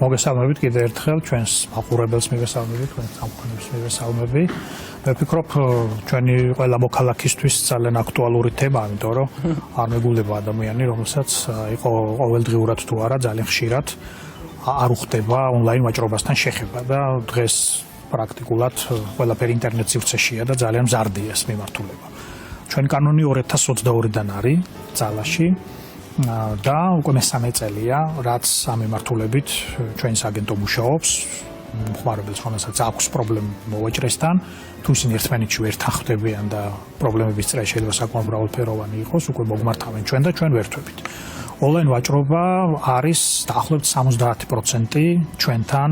მოგესალმებით კიდევ ერთხელ ჩვენს მაყურებელს მივესალმებით, თქვენს სამყაროს მივესალმები. მე ვფიქრობ, ჩვენი ყველა მოქალაქისთვის ძალიან აქტუალური თემაა, იმიტომ რომ არ მეგულება ადამიანი, რომელსაც იყო ყოველდღიურად თუ არა ძალიან ხშირად არ უხდება ონლაინ ვაჭრობასთან შეხება და დღეს პრაქტიკულად ყველაფერი ინტერნეტ სივრცეშია და ძალიან მზარდია ეს მიმართულება. ჩვენი კანონი 2022-დან არის ძალაში და უკვე მესამე წელია, რაც ამ მიმართულებით ჩვენი სააგენტო მუშაობს, მომხმარებელს, რომელსაც აქვს პრობლემა მოვაჭრესთან, თუ ისინი ერთმანეთში ვერ თანხმდებიან და პრობლემების წრე შეიძლება საკმაოდ მრავალფეროვანი იყოს, უკვე მოგმართავენ ჩვენ და ჩვენ ვერთვებით. ონლაინ ვაჭრობა არის დაახლოებით 70% ჩვენთან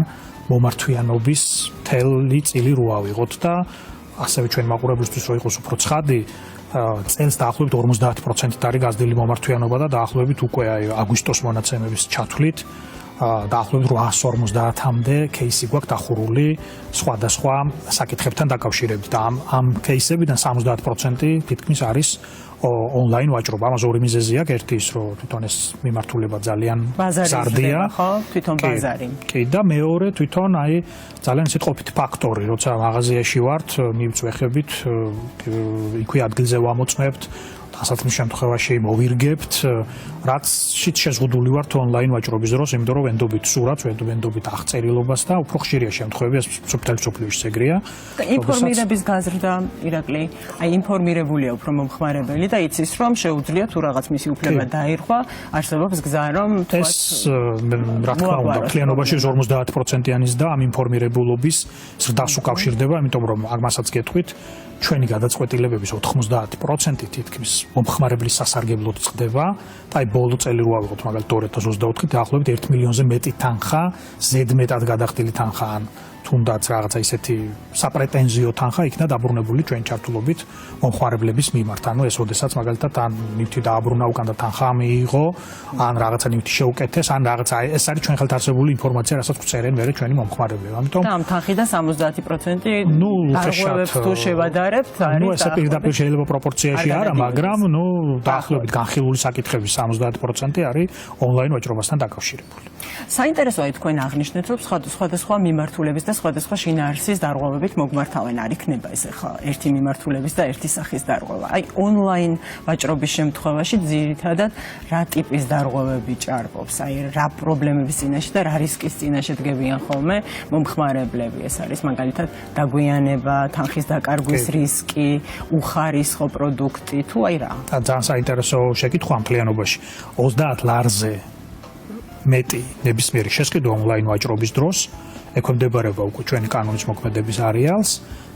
მომართვიანობის მთელი წილი რო ავიღოთ და ასევე ჩვენ მაყურებლისთვის რო იყოს უფრო ცხადი, წელს დაახლოებით 50% არის გაზრდილი მომართვიანობა და დაახლოებით უკვე აგვისტოს მონაცემების ჩათვლით დაახლოებით 850-მდე кейსი გვაქვს დახურული სხვადასხვა საკითხებთან დაკავშირებით და ამ кейსებიდან 70% თითქმის არის ონლაინ ვაჭრობა. ამაზე ორი მიზეზი აქვს. ერთი ის, რომ თვითონ ეს მიმართულება ძალიან მზარდია, ხო? თვითონ ბაზარი. კი, და მეორე თვითონ ძალიან ისეთ ყოფით ფაქტორი, როცა მაღაზიაში ვართ, მივწვეხებით, იქვე ადგილზე ვამოწმებთ, დასაცმის შემთხვევაში მოვირგებთ, რაც შიც შეზღუდული ვართ ონლაინ ვაჭრობის დროს, იმიტომ რომ ვენდობით სურათს, ვენდობით აღწერილობას და უფრო ხშირია შემთხვევები, ეს სოფთელ სოფლიოში ეგრეა. და ინფორმირების გაზრდა, ირაკლი, ინფორმირებულია უფრო მომხმარებელი და იცის, რომ შეუძლია თუ რაღაც მისი უფლება დაირღვა, არსებობს გზა, რომ ეს რა თქმა უნდა, კლიანობაში 50%-იანი ზრდა ამ ინფორმირებულობის ზრდას უკავშირდება, იმიტომ რომ მაგასაც გეტყვით, ჩვენი გადაწყვეტილებების 90% თითქმის მომხმარებლის სასარგებლოდ წყდება და ბოლო წელი რო ავიღოთ მაგალითად 2024 დაახლოებით 1 მილიონზე მეტი თანხა, ზედმეტად გადახდილი თანხა ან თუნდაც რაღაცა ისეთი საპრეტენზიო თანხა იქნა დაბრუნებული ჩვენ ჩართულობით მომხმარებლების მიმართ. ანუ ეს ოდესაც მაგალითად ან ნივთი დააბრუნა უკან და თანხა მიიღო, ან რაღაცა ნივთი შეუკეთეს, ან რაღაცა ეს არის ჩვენ ხელთ არსებული ინფორმაცია, რასაც გვწერენ მერე ჩვენი მომხმარებლები. ამიტომ და ამ თანხიდან 70% დარღვევებს თუ შევადარებთ, არის ეს პირდაპირ შეიძლება პროპორციაში არა, მაგრამ დაახლოებით განხილული საკითხების 70% არის ონლაინ ვაჭრობასთან დაკავშირებული. საინტერესოა თქვენ აღნიშნეთ, რომ სხვადასხვა მიმართულების და სხვადასხვა შინაარსის დარღვევებით მოგმართავენ, არ იქნება ეს ახლა ერთი მიმართულების და ერთი სახის დარღვევა. ონლაინ ვაჭრობის შემთხვევაში ძირითადად რა ტიპის დარღვევები ჭარბობს? რა პრობლემების წინაშე და რა რისკის წინაშე დგებიან ხოლმე მომხმარებლები? ეს არის მაგალითად დაგვიანება, თანხის დაკარგვის რისკი, უხარისხო პროდუქტი თუ რა? ძალიან საინტერესო შეკითხვა ამ მთლიანობაში. 30 ლარზე მეტი ნებისმიერი შესყიდვა ონლაინ ვაჭრობის დროს ექვემდებარება უკვე ჩვენი კანონის მოქმედების არეალს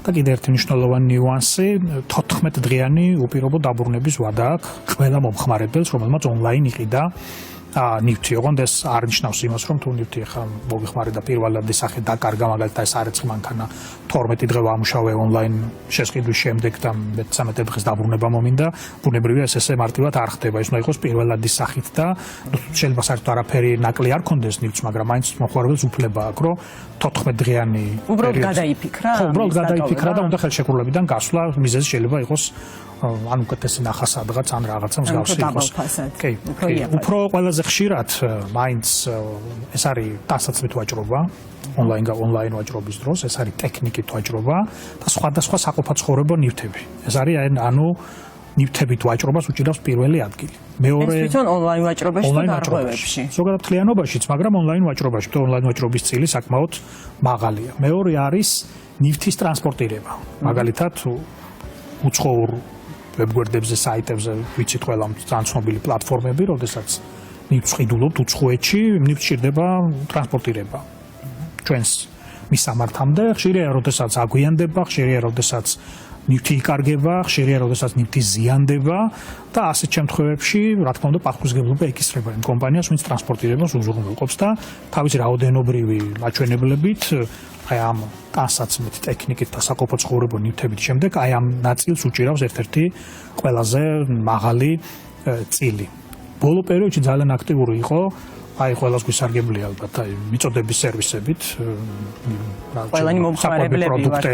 და კიდევ ერთი მნიშვნელოვანი ნიუანსი, 14 დღიანი უპირობო დაბრუნების ვადა აქვს ყველა მომხმარებელს, რომელმაც ონლაინ იყიდა ნივთი. ოღონდ ეს არ ნიშნავს იმას, რომ თუ ნივთი ხა მოგიხმარე და პირველად სახე დაკარგა, მაგალითად ეს არ ეცხი მანქანა 12 დღე ვამუშავე ონლაინ შესყიდვის შემდეგ და 13 დღეს დაბრუნება მომინდა, ბუნებრივია ესე მარტივად არ ხდება. ის უნდა იყოს პირველადი სახით და შეიძლება საერთოდ არაფერი ნაკლი არ კონდეს ნივთს, მაგრამ მაინც მომხმარებელს უფლება აქვს, რომ 14 დღიანი უბრალოდ გადაიფიქრა. ხო, უბრალოდ გადაიფიქრა და უნდა ხელშეკრულებიდან გასვლა, მიზეზი შეიძლება იყოს ან უკეთესი ნახა სადღაც ან რაღაცა მსგავსი იყოს. კი, უფრო ყველაზე ხშირად მაინც ეს არის დასაცმით ვაჭრობა, ონლაინ ვაჭრობის დროს, ეს არის ტექნიკით ვაჭრობა და სხვადასხვა საყოფაცხოვრებო ნივთები. ეს არის ანუ ნივთებით ვაჭრობას უჭირავს პირველი ადგილი. მეორე ეს თვითონ ონლაინ ვაჭრობაში და დარღვევებში. ზოგადად მთლიანობაშიც, მაგრამ ონლაინ ვაჭრობაში, თუ ონლაინ ვაჭრობის წილი საკმაოდ მაღალია. მეორე არის ნივთის ტრანსპორტირება. მაგალითად უცხოურ ვებგვერდებზე, საიტებზე ვიცით ყველა ძალიან ცნობილი პლატფორმები, როდესაც ნივთს ყიდულობთ უცხოეთში, ნივთს სჭირდება ტრანსპორტირება. ჩვენს მისამართამდე ხშირია, როდესაც აგვიანდება, ხშირია, როდესაც ნივთი იკარგება, ხშირია, როდესაც ნივთი ზიანდება და ასეთ შემთხვევებში, რა თქმა უნდა, პასუხისმგებლობა ეკისრება იმ კომპანიას, ვინც ტრანსპორტირებას უზრუნველყოფს და თავისი რაოდენობრივი მაჩვენებლებით ამ დასაცმით ტექნიკით და საყოფაცხოვრებო ნივთებით შემდეგ ამ ნაწილს უჭირავს ერთ-ერთი ყველაზე მაღალი წილი. ბოლო პერიოდში ძალიან აქტიური იყო ყველას გვისარგებლია ალბათ მიწოდების სერვისებით, ყველანი მომხმარებლები ვართ,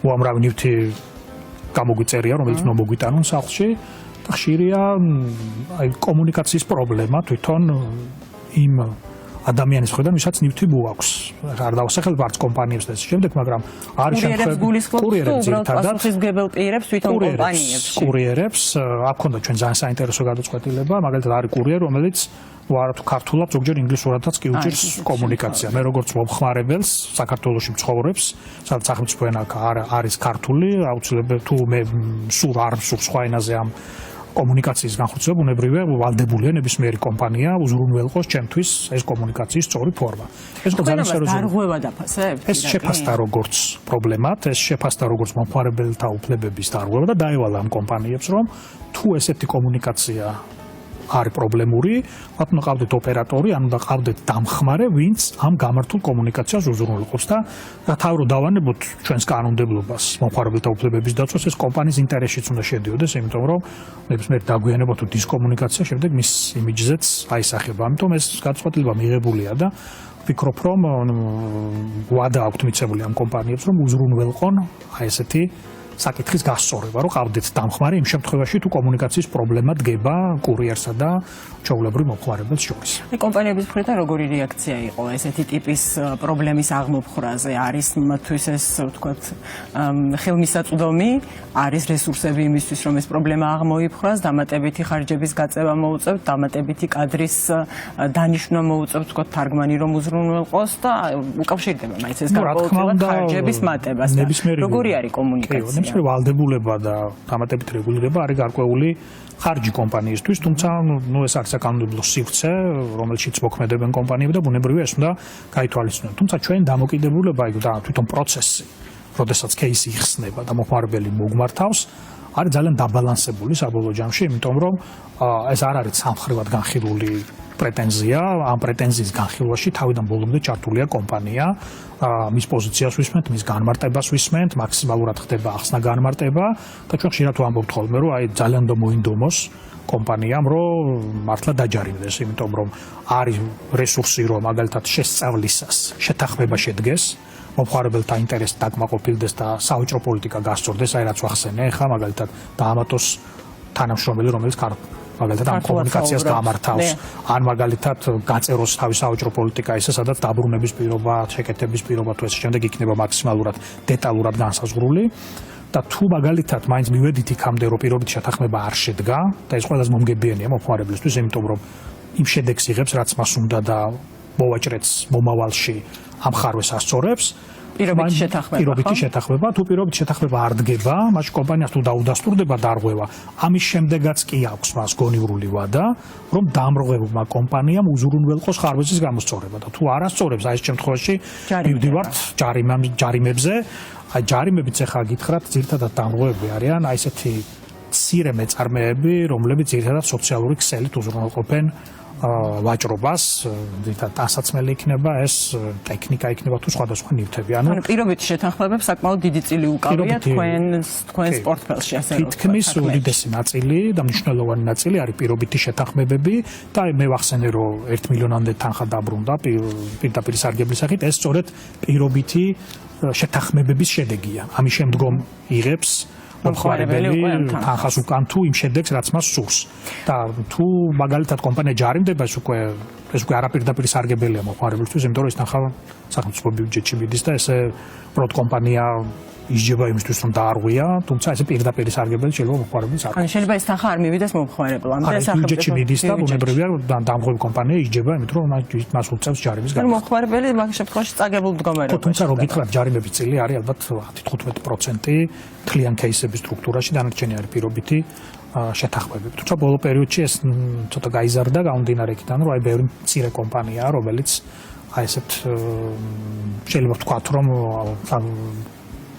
უამრავი ნივთი გამოგვიწერია, რომელიც მოგვიტანონ სახლში და ხშირია კომუნიკაციის პრობლემა თვითონ იმ ადამიანის მხრიდან, ვისაც ნივთი მოაქვს. არ დავასახელებ არც კომპანიებს და ეს შემდეგ, მაგრამ არის კურიერებს გულისხმობთ, ძირითადად პასუხისმგებელ პირებს თვითონ კომპანიებში. კურიერებს, აქ ქონდა ჩვენ ძალიან საინტერესო გადაწყვეტილება, მაგალითად არის კურიერი, რომელიც ვართ ქართულად, ზოგჯერ ინგლისურადაც კი უჭირს კომუნიკაცია. მე როგორც მომხმარებელს, საქართველოში მცხოვრებს, სადაც სახელმწიფო ენა არის ქართული, აუცილებლად თუ მე სულ არ მსურს სხვა ენაზე ამ კომუნიკაციის განხორციელება, უნებრივია ვალდებულია ნებისმიერი კომპანია უზრუნველყოს ჩემთვის ეს კომუნიკაციის სწორი ფორმა. ეს იყო ძალიან სერიოზული. დარღვევა დაფასებთ? ეს შეფასდა როგორც პრობლემად, ეს შეფასდა როგორც მომხმარებელთა უფლებების დარღვევა და დაევალა ამ კომპანიებს, რომ თუ ესეთი კომუნიკაცია არის პრობლემური, მათ უნდა ყავდეთ ოპერატორი, ან უნდა ყავდეთ დამხმარე, ვინც ამ გამართულ კომუნიკაციას უზრუნველყოფს და თავი რომ დავანებოთ ჩვენს კანონმდებლობას მომხმარებელთა უფლებების დაცვას, ეს კომპანიის ინტერესშიც უნდა შედიოდეს, იმიტომ რომ ნებისმიერ დაგვიანება თუ დისკომუნიკაცია შემდეგ მის იმიჯზეც აისახება. ამიტომ ეს გადაწყვეტილება მიღებულია და ვფიქრობ, რომ ვადა აქვთ მიცემული ამ კომპანიებს, რომ უზრუნველყონ აი ესეთი საკითხის გასწორება, რომ ყავდეთ დამხმარე იმ შემთხვევაში თუ კომუნიკაციის პრობლემა დგება კურიერსა და ჩვეულებრივ მომხმარებელს შორის. კომპანიების მხრიდან როგორი რეაქცია იყო ესეთი ტიპის პრობლემის აღმოფხვრაზე? არის მათთვის ეს ვთქვათ ხელმისაწვდომი, არის რესურსები იმისთვის, რომ ეს პრობლემა აღმოიფხვრას, დამატებითი ხარჯების გაწევა მოუწევთ, დამატებითი კადრის დანიშვნა მოუწევთ, ვთქვათ თარგმანი რომ უზრუნველყოს და უკავშირდება მაინც ეს გარკვეულწილად ხარჯების მატებას. როგორი არის კომუნიკაცია? ნებისმიერი ვალდებულება და დამატებით რეგულირება არის გარკვეული ხარჯი კომპანიისთვის, თუმცა ეს არის საკანონმდებლო სივრცე, რომელშიც მოქმედებენ კომპანიები და ბუნებრივია ეს უნდა გაითვალისწინოთ. თუმცა ჩვენ დამოკიდებულება იქ და თვითონ პროცესი, როდესაც кейსი იხსნება და მომხმარებელი მოგმართავს, არის ძალიან დაბალანსებული საბოლოო ჯამში, იმიტომ რომ ეს არ არის სამხრივად განხილული პრეტენზია, ამ პრეტენზიის განხილვაში თავიდან ბოლომდე ჩართულია კომპანია, მის პოზიციას ვისმენთ, მის განმარტებას ვისმენთ, მაქსიმალურად ხდება ახსნა განმარტება და ჩვენ ხშირად ვამბობთ ხოლმე, რომ აი ძალიან უნდა მოინდომოს კომპანიამ, რომ მართლა დაჯარიმდეს, იმიტომ რომ არის რესურსი, რომ მაგალითად შესწავლისას შეთანხმება შედგეს, მომხმარებელთა ინტერესი დაკმაყოფილდეს და საოჯრო პოლიტიკა გასწორდეს, აი რაც ვახსენე ახლა მაგალითად დაამატოს თანამშრომელი, რომელიც მაგალითად ამ კომუნიკაციას გამართავს, ან მაგალითად გაწეროს თავის საოჯრო პოლიტიკა ისე, სადაც დაბრუნების პირობა, შეკეთების პირობა თუ ესე შემდეგ იქნება მაქსიმალურად დეტალურად განსაზღვრული და თუ მაგალითად მაინც მივედით იქამდე, რომ პირობითი შეთანხმება არ შედგა და ეს ყველაზე მომგებიანია მომხმარებლისთვის, იმიტომ რომ იმ შედეგს იღებს, რაც მას უნდა და მოვაჭრეთს მომავალში ამ ხარვეს ასწორებს. პირობითი შეთანხმება, თუ პირობითი შეთანხმება არ დგება, მაშინ კომპანიას თუ დაუდასტურდება დარღვევა, ამის შემდეგაც კი აქვს მას გონივრული ვადა, რომ დამრღვევებმა კომპანიამ უზრუნველყოს ხარვეზის გამოსწორება და თუ არ ასწორებს, აი ეს შემთხვევაში მივდივართ ჯარიმებზე, აი ჯარიმებიც ახლა გითხრათ, ძირითადად დამრღვევები არიან, აი ესეთი მცირე მეწარმეები, რომლებიც ძირითადად სოციალური ქსელით უზრუნველყოფენ ვაჭრობას, ძირითადად დასაცმელი იქნება, ეს ტექნიკა იქნება თუ სხვადასხვა ნივთები. ანუ პირობითი შეთანხმებებს საკმაოდ დიდი წილი უკავია თქვენს პორტფელში, ასე რომ თითქმის უდიდესი ნაწილი და მნიშვნელოვანი ნაწილი არის პირობითი შეთანხმებები და მე ვახსენე, რომ 1 მილიონამდე თანხა დაბრუნდა პირდაპირ სარგებლის სახით, ეს სწორედ პირობითი შეთანხმებების შედეგია. ამის შემდგომ იღებს მომხმარებელი თანხას უკან თუ იმ შედეგს, რაც მას სურს. და თუ მაგალითად კომპანია ჯარიმდება, ეს უკვე არაპირდაპირ სარგებელია მომხმარებლისთვის, იმიტომ რომ ეს თანხა სახელმწიფო ბიუჯეტში მიდის და ესე პროდ კომპანია ისჯება იმისთვის, რომ დაარღვია, თუმცა ესე პირდაპირ სარგებელი შეიძლება მომხმარებელს არ. ან შეიძლება ეს თანხა არ მივიდეს მომხმარებლამდე, ბიუჯეტში მიდის და ბუნებრივია დამღები კომპანია ისჯება, იმიტომ რომ მას უწევს ჯარიმის განხილვა. მომხმარებელი მაგ შემთხვევაში წაგებულ მდგომარეობაში. თუმცა რო გითხრათ ჯარიმების წილი არის ალბათ 10-15% თლიან кейსების სტრუქტურაში, დანარჩენი არის პირობითი შეთანხმებები. თუმცა ბოლო პერიოდში ეს ცოტა გაიზარდა გამომდინარე იქიდან, რომ აი ბევრი მცირე კომპანიაა, რომელიც აი ესეთ შეიძლება ვთქვათ, რომ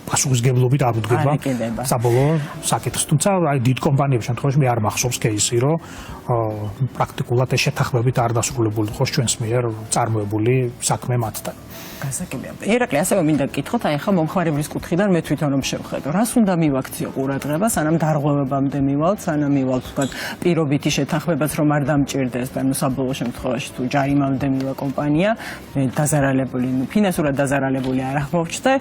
პასუხისმგებლობით არ უდგება საბოლოო საკითხს. თუმცა აი დიდ კომპანიების შემთხვევაში მე არ მახსოვს кейსი, რომ პრაქტიკულად ეს შეთანხმებით არ დასრულებული იყოს ჩვენს მიერ წარმოებული საქმე მათთან. გასაგებია. ირაკლი, ასევე მინდა გკითხოთ, აი ახლა მომხმარებლის კუთხიდან მე თვითონ რომ შევხედო, რას უნდა მივაქციო ყურადღება, სანამ დარღვევებამდე მივალთ, სანამ მივალთ, ვთქვათ, პირობითი შეთანხმებაც რომ არ დამჭირდეს და ნუ საბოლოო შემთხვევაში თუ ჯარიმამდე მივა კომპანია, დაზარალებული, ფინანსურად დაზარალებული არ აღმოჩნდა,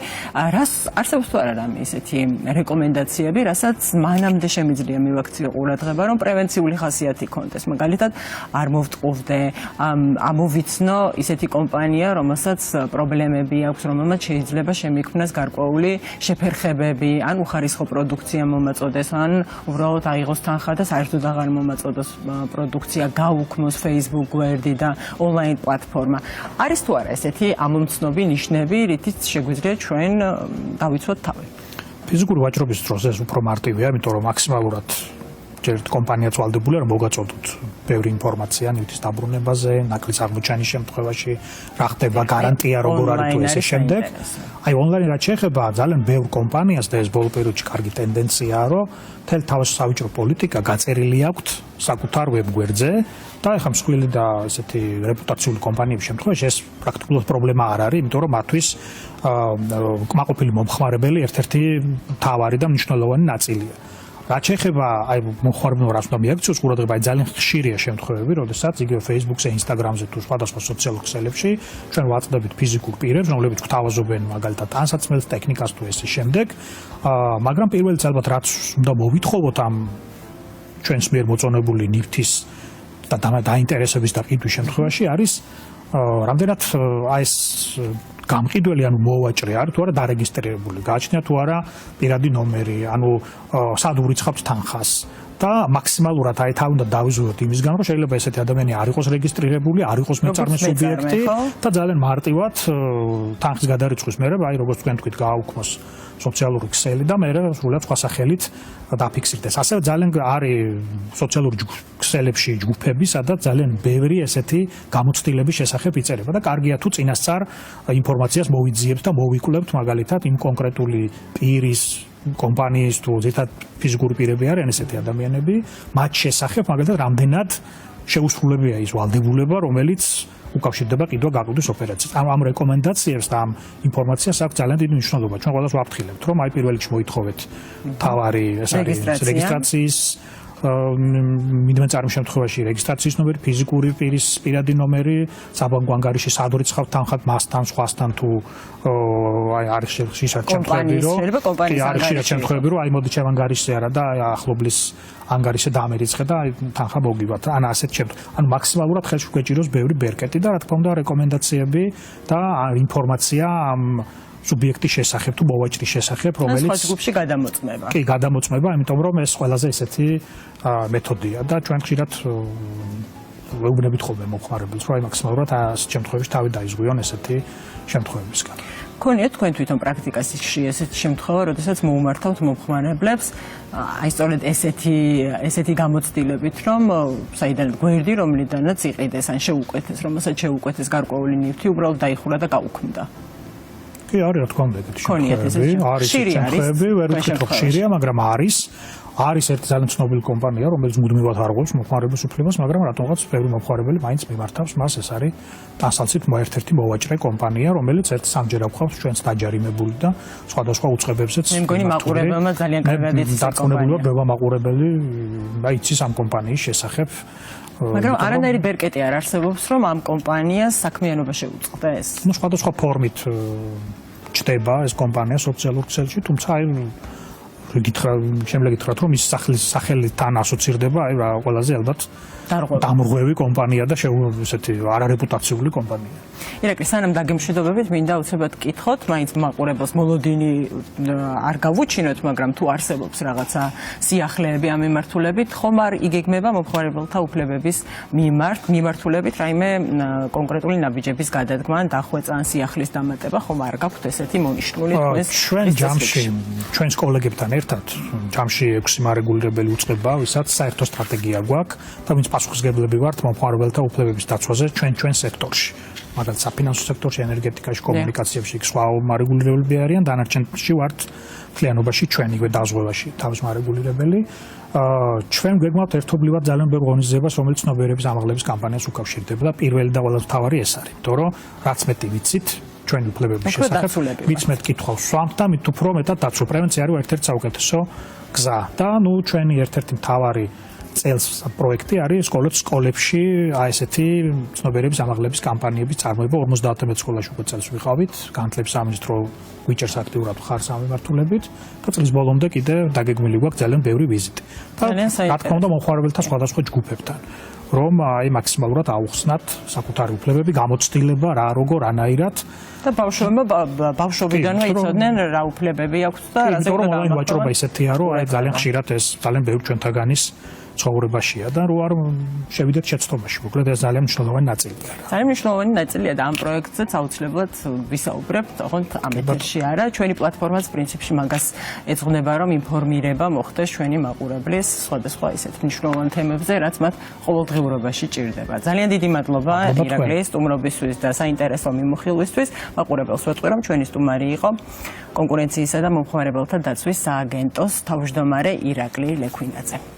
რას არსებობს თუ არა რამე ისეთი რეკომენდაციები, რასაც მანამდე შემიძლია მივაქციო ყურადღება, რომ პრევენციული ხასიათი ქონდეს. მაგალითად, არ მოვტყუვდე, ამოვიცნო ისეთი კომპანია, რომელსაც პრობლემები აქვს, რომელმაც შეიძლება შემიქმნას გარკვეული შეფერხებები, ან უხარისხო პროდუქცია მომაწოდეს, ან უბრალოდ აიღოს თანხა და საერთოდ აღარ მომაწოდოს პროდუქცია, გაუქმოს Facebook გვერდი და ონლაინ პლატფორმა. არის თუ არა ესეთი ამომცნობი ნიშნები, რითიც შეგვიძლია ჩვენ დავიცვათ თავი? ფიზიკური ვაჭრობის დროს ეს უფრო მარტივია, იმიტომ რომ მაქსიმალურად ჯერ კომპანიაც ვალდებულია რომ მოგაწოდოთ ბევრი ინფორმაცია ნივთის დაბრუნებაზე, ნაკლის აღმოჩენის შემთხვევაში, რა ხდება, გარანტია როგორ არის თუ ესე შემდეგ. აი ონლაინ რაც შეეხება ძალიან ბევრ კომპანიას და ეს ბოლო პერიოდში კარგი ტენდენციაა, რომ მთელი თავისი სავაჭრო პოლიტიკა გაწერილი აქვს საკუთარ ვებგვერდზე და ეხლა მსხვილი და ესეთი რეპუტაციული კომპანიების შემთხვევაში ეს პრაქტიკულად პრობლემა არ არის, იმიტომ რომ მათთვის კმაყოფილი მომხმარებელი ერთ-ერთი მთავარი და მნიშვნელოვანი ნაწილია. რაც შეეხება აი მომხმარებელს რაც უნდა მიაქციოს ყურადღება, აი ძალიან ხშირია შემთხვევები, როდესაც იგივე Facebook-ზე, Instagram-ზე თუ სხვადასხვა სოციალურ ქსელებში ჩვენ ვაწყდებით ფიზიკურ პირებს, რომლებიც გვთავაზობენ მაგალითად ტანსაცმელს, ტექნიკას თუ ესე შემდეგ. მაგრამ პირველიც ალბათ რაც უნდა მოვითხოვოთ ამ ჩვენს მიერ მოწონებული ნივთის და დაინტერესების და ყიდვის შემთხვევაში არის რამდენად აი ეს გამყიდველი ანუ მოვაჭრე არის თუ არა დარეგისტრირებული, გააჩნია თუ არა პირადი ნომერი, ანუ სად ურიცხავთ თანხას და მაქსიმალურად აი თავ უნდა დავიზუსტოთ იმისგან, რომ შეიძლება ესეთი ადამიანი არ იყოს რეგისტრირებული, არ იყოს მეწარმე სუბიექტი და ძალიან მარტივად თანხის გადარიცხვის მერე, აი როგორც თქვენ თქვით, გააუქმოს სოციალური ქსელი და მე სრულად სხვა სახელით დაფიქსირდეს. ასევე ძალიან არის სოციალური ქსელებში ჯგუფები, სადაც ძალიან ბევრი ესეთი გამოცდილების შესახებ იწერება და კარგია თუ წინასწარ ინფორმაციას მოვიძიებთ და მოვიკვლევთ მაგალითად იმ კონკრეტული პირის კომპანიის თუ ზედათ ფიზიკური პირები არიან ესეთი ადამიანები, მათ შესახებ მაგალითად რამდენად შეუსრულებია ის ვალდებულება, რომელიც უკავშირდება ყიდვა გაყიდვის ოპერაციას. ამ რეკომენდაციებს და ამ ინფორმაციას აქვს ძალიან დიდი მნიშვნელობა. ჩვენ ყველას ვაფრთხილებთ, რომ აი პირველ რიგში მოითხოვეთ თავარი ეს არის რეგისტრაციის მიდმე წარუმ შემთხვევაში რეგისტრაციის ნომერი, ფიზიკური პირის პირადი ნომერი, საბანკო ანგარიში სად ურიცხავთ თანხად მასთან, სხვასთან თუ აი არის შემთხვევები, რომ არის შემთხვევები, რომ აი მოდი ჩემ ანგარიშზე არა და ახლობლის ანგარიშზე დამერიცხე და თანხა მოგივათ. ან ასეთ შემთხვევაში. ანუ მაქსიმალურად ხელში გვეჭიროს ბევრი ბერკეტი და რა თქმა უნდა რეკომენდაციები და ინფორმაცია ამ სუბიექტის შესახებ თუ მოვაჭრის შესახებ, რომელიც სხვა ჯგუფში გადამოწმება. კი, გადამოწმება, იმიტომ რომ ეს ყველაზე ესეთი მეთოდია და ჩვენ ხშირად ვეუბნებით ხოლმე მომხმარებელს, რომ აი მაქსიმალურად ასეთ შემთხვევებში თავი დაიზღვიონ ესეთი შემთხვევებისგან. გქონიათ თქვენ თვითონ პრაქტიკაში ესეთი შემთხვევა, როდესაც მოუმართავთ მომხმარებლებს, აი სწორედ ესეთი გამოცდილებით, რომ საიდან გვერდი, რომლიდანაც იყიდეს ან შეუკვეთეს, რომელსაც შეუკვეთეს გარკვეული ნივთი, უბრალოდ დაიხურა და გაუქმდა. კი, არის რა თქმა უნდა ეგეთი შემთხვევები, არის შემთხვევები, ვერ ვთქვით რომ ხშირია, მაგრამ არის ერთი ძალიან ცნობილი კომპანია, რომელიც მუდმივად არღვევს მომხმარებლის უფლებას, მაგრამ რატომღაც ბევრი მომხმარებელი მაინც მიმართავს მას, ეს არის ტანსაცმლის ერთ-ერთი მოვაჭრე კომპანია, რომელიც ერთ-სამჯერ აქვს ჩვენს დაჯარიმებული და სხვადასხვა უწყებებზეც. მე მგონი მაყურებელმა ძალიან კარგად იცის ამ კომპანიას. ბევრი მაყურებელი იცის ამ კომპანიის შესახებ. მაგრამ არანაირი ბერკეტი არ არსებობს, რომ ამ კომპანიას საქმიანობა შეუწყდეს. ნუ სხვადასხვა ფორმით ჩდება ეს კომპანია სოციალურ ქსელში, თუმცა აი შემიძლია გითხრათ, რომ ის სახელთან ასოცირდება აი ყველაზე ალბათ დამრღვევი კომპანია და ესეთი არარეპუტაციული კომპანია. ირაკლი, სანამ დაგემშვიდობებით, მინდა უცებად გკითხოთ, მაინც მაყურებელს მოლოდინი არ გავუჩინოთ, მაგრამ თუ არსებობს რაღაცა სიახლეები ამ მიმართულებით, ხომ არ იგეგმება მომხმარებელთა უფლებების მიმართულებით რაიმე კონკრეტული ნაბიჯების გადადგმა, დახვეწა ან სიახლის დამატება, ხომ არ გაქვთ ესეთი მონიშნული თქვენს ჩვენ ჯამში, ჩვენს კოლეგებთან ერთად, ჯამში 6 მარეგულირებელი უწყება, ვისაც საერთო სტრატეგია გვაქვს და ვინც პასუხისმგებლები ვართ მომხმარებელთა უფლებების დაცვაზე ჩვენ სექტორში. მაგალითად საფინანსო სექტორში, ენერგეტიკაში, კომუნიკაციებში სხვა მარეგულირებელები არიან, დანარჩენში ვართ მთლიანობაში ჩვენ იგივე დაზღვევაში თავის მარეგულირებელი. ჩვენ გვეგმავთ ერთობლივად ძალიან ბევრ ორგანიზებას, რომელიც ცნობიერების ამაღლების კამპანიას უკავშირდება და პირველი და ყველაზე მთავარი ეს არის, იმიტომ რომ რაც მეტი ვიცით ჩვენი უფლებების შესახებ, მით მეტ კითხვას ვსვამთ და მით უფრო მეტად დაცვა. პრევენცია არის ერთ-ერთი საუკეთესო გზა და ჩვენი ერთ-ერთი მთავარი წელს პროექტი არის სკოლებში ესეთი ცნობიერების ამაღლების კამპანიების წარმოება 50 სკოლაში უკვე წელს ვიყავით, განათლების სამინისტრო გვიჭერს აქტიურად ხარს ამ მიმართულებით და წლის ბოლომდე კიდე დაგეგმილი გვაქვს ძალიან ბევრი ვიზიტი. და რა თქმა უნდა მომხმარებელთა სხვადასხვა ჯგუფებთან, რომ აი მაქსიმალურად აუხსნათ საკუთარი უფლებები, გამოცდილება რა როგორ ანაირად და ბავშვობიდანვე იცოდნენ რა უფლებები აქვს და რაზე უნდა გამოვაყენოთ. ვაჭრობა ისეთია, რომ აი ძალიან ხშირად ეს ძალიან ბევრი ჩვენთაგანის ცხოვრებაშია და რო არ შევიდეთ შეცდომაში, მოკლედ ეს ძალიან მნიშვნელოვანი ნაწილია. ძალიან მნიშვნელოვანი ნაწილია და ამ პროექტზეც აუცილებლად ვისაუბრებთ, ოღონდ ამ ეთერში არა. ჩვენი პლატფორმაც პრინციპში მაგას ეძღვნება, რომ ინფორმირება მოხდეს ჩვენი მაყურებლის სხვადასხვა ისეთ მნიშვნელოვან თემებზე, რაც მათ ყოველდღიურობაში ჭირდება. ძალიან დიდი მადლობა ირაკლი სტუმრობისთვის და საინტერესო მიმოხილვისთვის. მაყურებელს ვეთქვი, რომ ჩვენი სტუმარი იყო კონკურენციისა და მომხმარებელთა დაცვის სააგენტოს თავმჯდომარე ირაკლი ლექვინაძე.